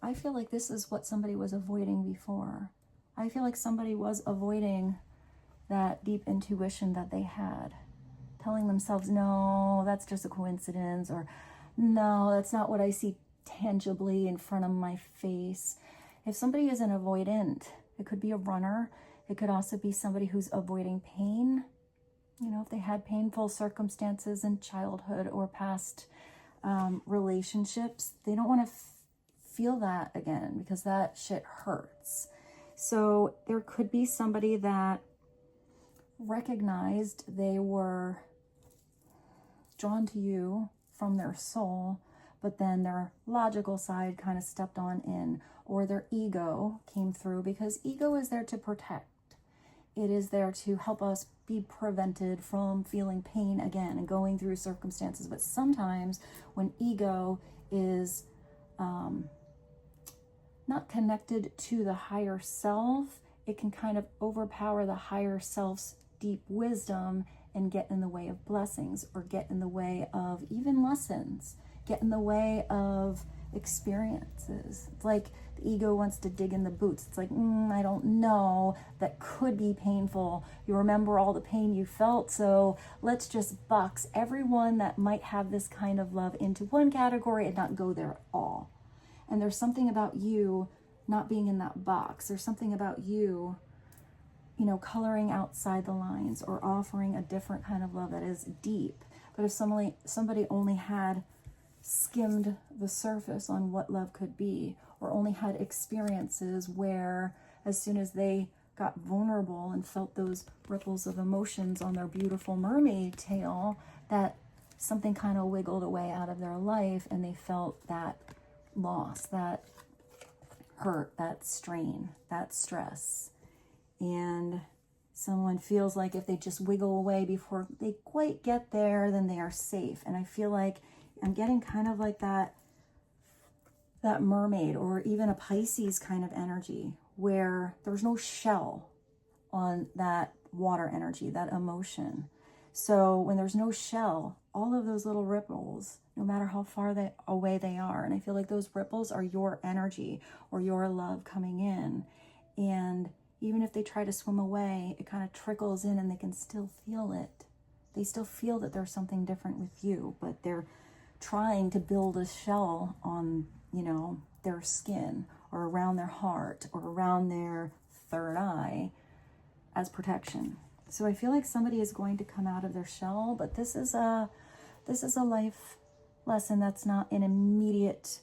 I feel like this is what somebody was avoiding before. I feel like somebody was avoiding that deep intuition that they had, telling themselves, no, that's just a coincidence, or no, that's not what I see tangibly in front of my face. If somebody is an avoidant, it could be a runner. It could also be somebody who's avoiding pain. You know, if they had painful circumstances in childhood or past relationships, they don't want to feel that again because that shit hurts. So there could be somebody that recognized they were drawn to you from their soul, but then their logical side kind of stepped on in, or their ego came through, because ego is there to protect. It is there to help us be prevented from feeling pain again and going through circumstances. But sometimes when ego is not connected to the higher self, it can kind of overpower the higher self's deep wisdom and get in the way of blessings, or get in the way of even lessons, get in the way of experiences. It's like the ego wants to dig in the boots. It's like, I don't know, that could be painful. You remember all the pain you felt, so let's just box everyone that might have this kind of love into one category and not go there at all. And there's something about you not being in that box. There's something about you, you know, coloring outside the lines, or offering a different kind of love that is deep. But if somebody only had skimmed the surface on what love could be, or only had experiences where as soon as they got vulnerable and felt those ripples of emotions on their beautiful mermaid tail, that something kind of wiggled away out of their life and they felt that loss, that hurt, that strain, that stress. And someone feels like if they just wiggle away before they quite get there, then they are safe. And I feel like I'm getting kind of like that mermaid, or even a Pisces kind of energy, where there's no shell on that water energy, that emotion. So when there's no shell, all of those little ripples, no matter how far away they are, and I feel like those ripples are your energy or your love coming in. And even if they try to swim away, it kind of trickles in and they can still feel it. They still feel that there's something different with you, but they're trying to build a shell on, you know, their skin, or around their heart, or around their third eye as protection. So I feel like somebody is going to come out of their shell, but this is a life lesson that's not an immediate